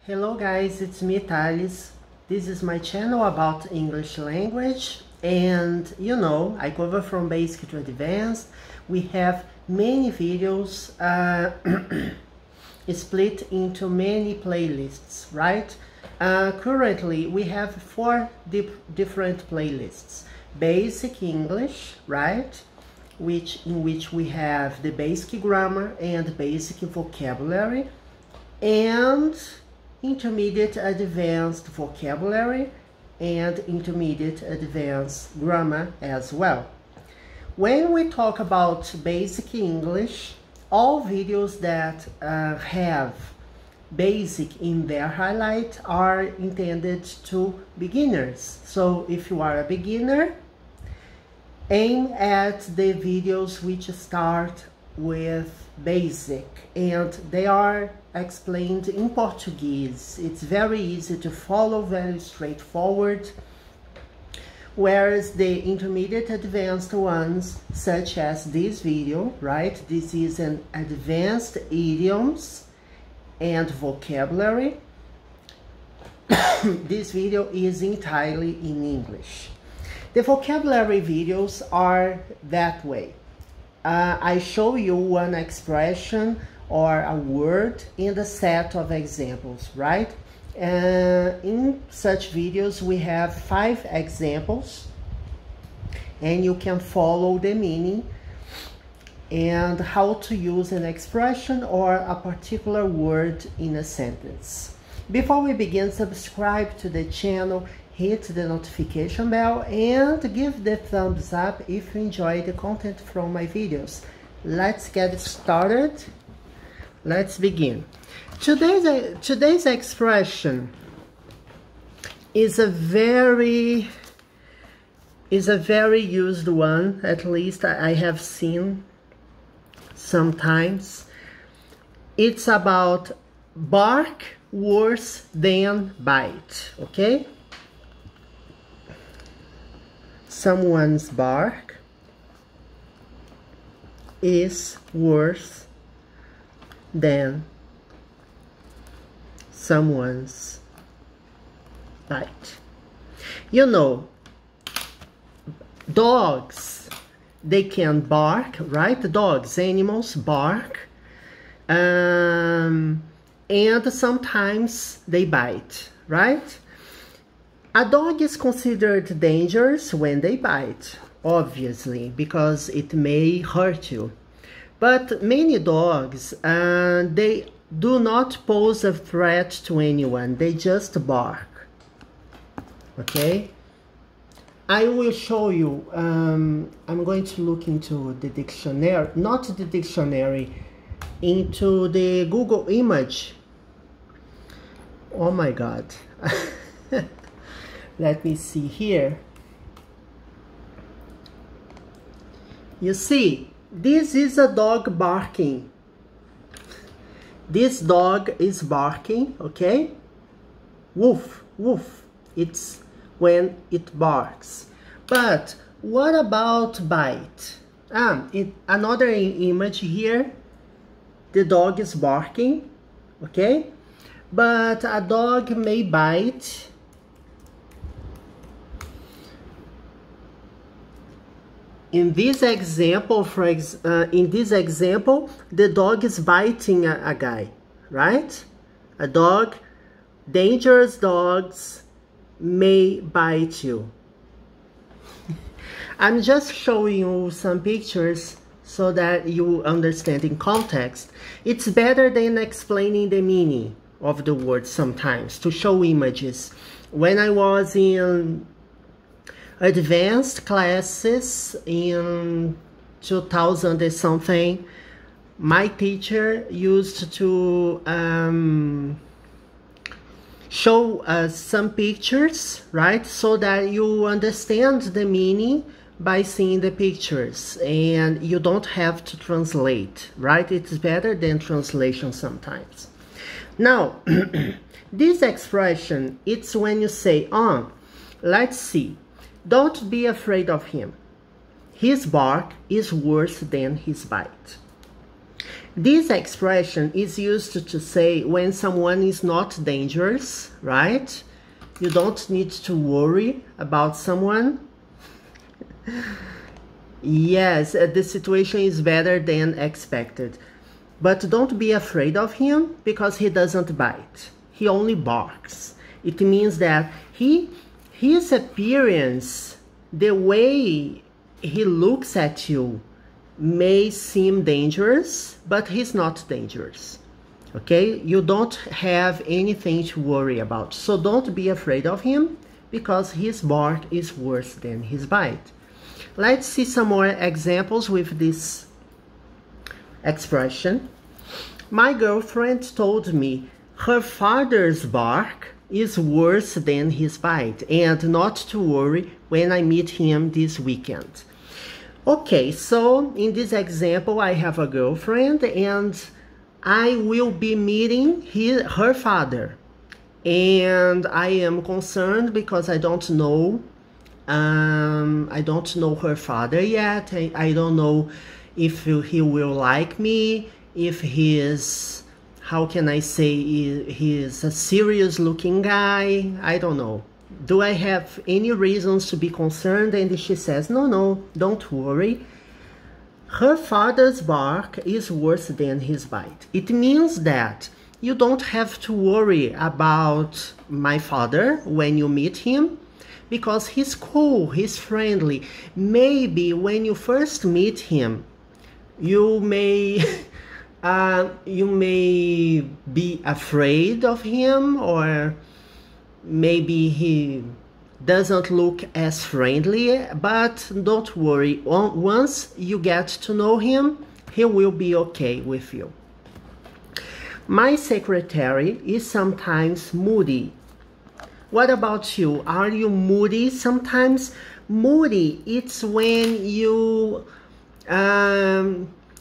Hello guys, it's me Thales. This is my channel about English language, and I cover from basic to advanced. We have many videos split into many playlists, right? Currently we have four different playlists. Basic English, right? In which we have the basic grammar and basic vocabulary, and intermediate advanced vocabulary and intermediate advanced grammar as well. When we talk about basic English, all videos that have basic in their highlight are intended to beginners. So if you are a beginner, aim at the videos which start with basic, and they are explained in Portuguese. It's very easy to follow, very straightforward. Whereas the intermediate advanced ones, such as this video, right? This is an advanced idioms and vocabulary. This video is entirely in English. The vocabulary videos are that way. I show you one expression or a word in the set of examples, right? In such videos we have 5 examples, and you can follow the meaning and how to use an expression or a particular word in a sentence. Before we begin, subscribe to the channel, hit the notification bell, and give the thumbs up if you enjoy the content from my videos. Let's get started. Let's begin. Today's expression is a very used one, at least I have seen sometimes. It's about bark worse than bite, okay? Someone's bark is worse than someone's bite. Dogs, they can bark, right? Dogs, animals bark, and sometimes they bite, right? A dog is considered dangerous when they bite, obviously, because it may hurt you. But many dogs, they do not pose a threat to anyone. They just bark. Okay? I will show you. I'm going to look into the dictionary, not the dictionary, into the Google image. Oh my God. Let me see here. You see, this is a dog barking. This dog is barking, okay? Woof, woof. It's when it barks. But what about bite? Another image here. The dog is barking, okay? But a dog may bite. In this example, the dog is biting a guy, right? A dog, dangerous dogs may bite you. I'm just showing you some pictures so that you understand in context. It's better than explaining the meaning of the word sometimes, to show images. When I was in advanced classes in 2000 and something, my teacher used to show us some pictures, right? So that you understand the meaning by seeing the pictures, and you don't have to translate, right? It's better than translation sometimes. Now, this expression, it's when you say, let's see, don't be afraid of him. His bark is worse than his bite. This expression is used to say when someone is not dangerous, right? You don't need to worry about someone. Yes, the situation is better than expected. But don't be afraid of him because he doesn't bite. He only barks. It means that his appearance, the way he looks at you, may seem dangerous, but he's not dangerous. Okay? You don't have anything to worry about. So don't be afraid of him because his bark is worse than his bite. Let's see some more examples with this expression. My girlfriend told me her father's bark is worse than his bite and not to worry when I meet him this weekend. Okay, so in this example, I have a girlfriend and I will be meeting her father. And I am concerned because I don't know her father yet. I don't know if he will like me, if he is, how can I say, he is a serious looking guy. I don't know. Do I have any reasons to be concerned? And she says, no, don't worry. Her father's bark is worse than his bite. It means that you don't have to worry about my father when you meet him because he's cool, he's friendly. Maybe when you first meet him, you may be afraid of him, or maybe he doesn't look as friendly, but don't worry. Once you get to know him, he will be okay with you. My secretary is sometimes moody. What about you? Are you moody sometimes? Moody, it's when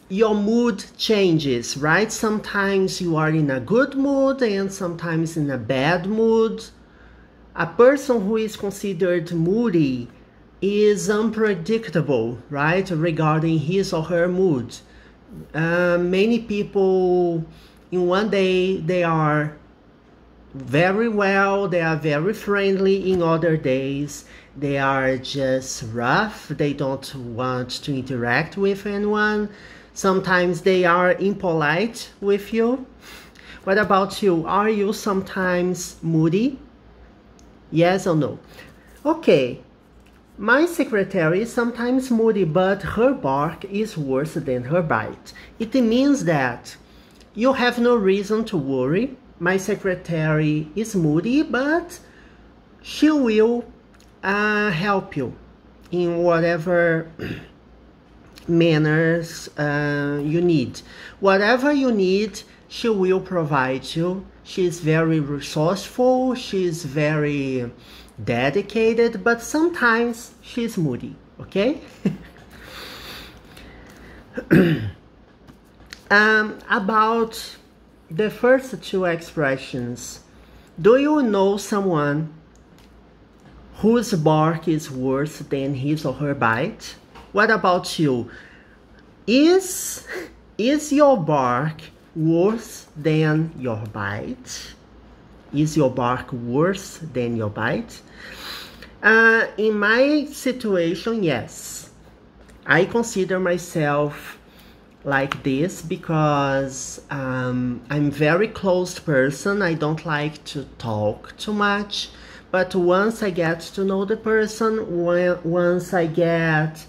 your mood changes, right? Sometimes you are in a good mood and sometimes in a bad mood. A person who is considered moody is unpredictable, right? Regarding his or her mood. Many people in one day they are very well, they are very friendly. In other days they are just rough, they don't want to interact with anyone. Sometimes they are impolite with you. What about you? Are you sometimes moody? Yes or no? Okay, my secretary is sometimes moody, but her bark is worse than her bite. It means that you have no reason to worry. My secretary is moody, but she will help you in whatever manners you need. Whatever you need, she will provide you. She's very resourceful, she's very dedicated, but sometimes she's moody, okay? About the first two expressions, do you know someone whose bark is worse than his or her bite? What about you? Is your bark worse than your bite? Is your bark worse than your bite? In my situation, yes. I consider myself like this because I'm a very closed person. I don't like to talk too much. But once I get to know the person, once I get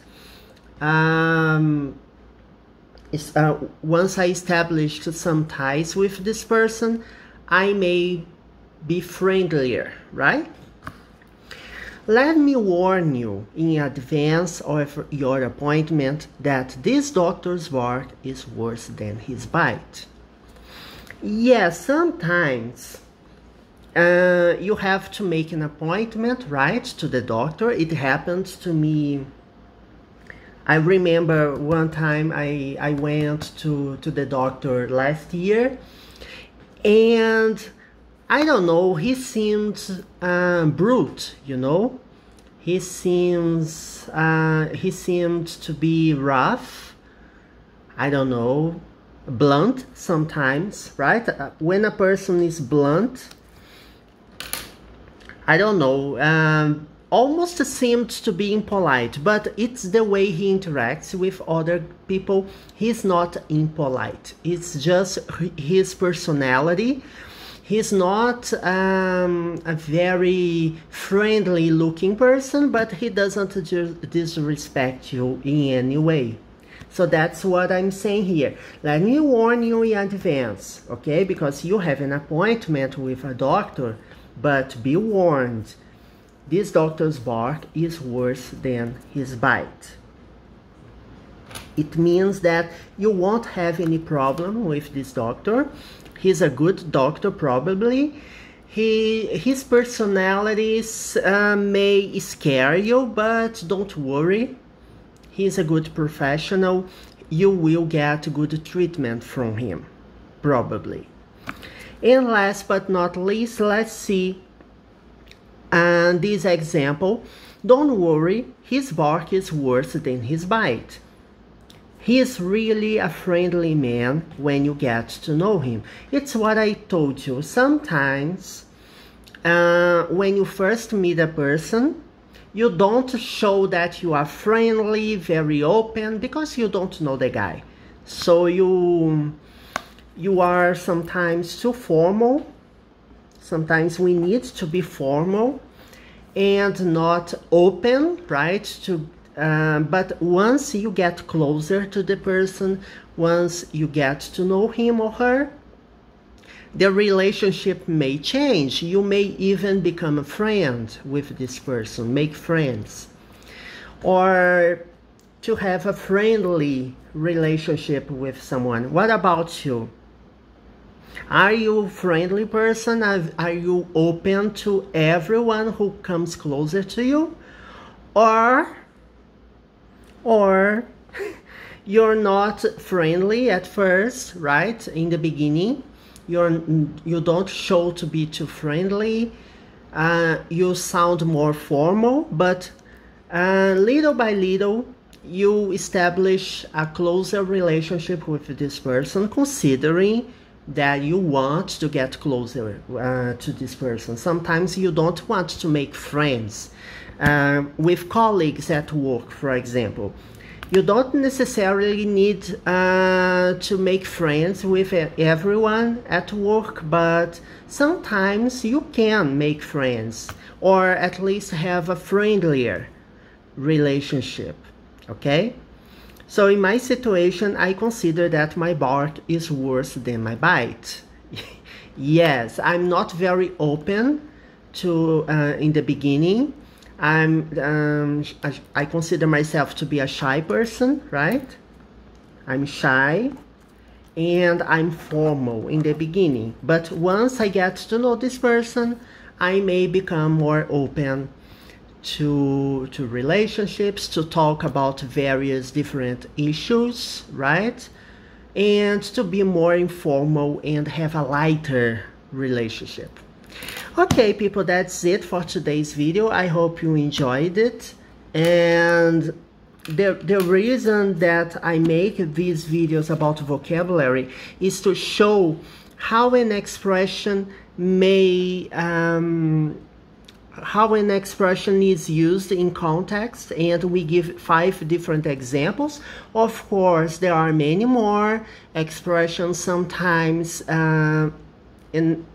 once I established some ties with this person, I may be friendlier, right? Let me warn you in advance of your appointment that this doctor's bark is worse than his bite. Yes, sometimes you have to make an appointment, right, to the doctor. It happened to me. I remember one time I went to the doctor last year, and I don't know, he seemed brute, you know. He seemed to be rough. I don't know. blunt sometimes, right? When a person is blunt, I don't know, almost seems to be impolite, but it's the way he interacts with other people. He's not impolite. It's just his personality. He's not a very friendly looking person, but he doesn't disrespect you in any way. So that's what I'm saying here. Let me warn you in advance, okay? Because you have an appointment with a doctor, but be warned. This doctor's bark is worse than his bite. It means that you won't have any problem with this doctor. He's a good doctor, probably. His personalities may scare you, but don't worry. He's a good professional. You will get good treatment from him, probably. And last but not least, let's see this example. Don't worry, his bark is worse than his bite. He is really a friendly man when you get to know him. It's what I told you. Sometimes when you first meet a person, you don't show that you are friendly, very open, because you don't know the guy. So you are sometimes too formal. Sometimes we need to be formal and not open, right? But once you get closer to the person, once you get to know him or her, the relationship may change. You may even become a friend with this person, make friends, or to have a friendly relationship with someone. What about you? Are you a friendly person? Are you open to everyone who comes closer to you? Or you're not friendly at first, right? In the beginning, you don't show to be too friendly. You sound more formal, but little by little, you establish a closer relationship with this person, considering that you want to get closer to this person. Sometimes you don't want to make friends with colleagues at work, for example. You don't necessarily need to make friends with everyone at work, but sometimes you can make friends, or at least have a friendlier relationship, okay? So in my situation, I consider that my bark is worse than my bite. Yes, I'm not very open to in the beginning. I consider myself to be a shy person, right? I'm shy and I'm formal in the beginning. But once I get to know this person, I may become more open to relationships, to talk about various different issues, right? And to be more informal and have a lighter relationship. Okay, people, that's it for today's video. I hope you enjoyed it. And the reason that I make these videos about vocabulary is to show how an expression may how an expression is used in context, and we give 5 different examples. Of course, there are many more expressions. Sometimes in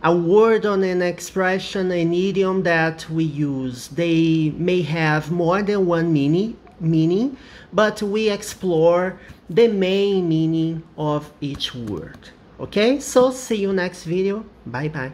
a word on an expression, an idiom that we use, they may have more than one meaning, but we explore the main meaning of each word. Okay, so see you next video. Bye bye.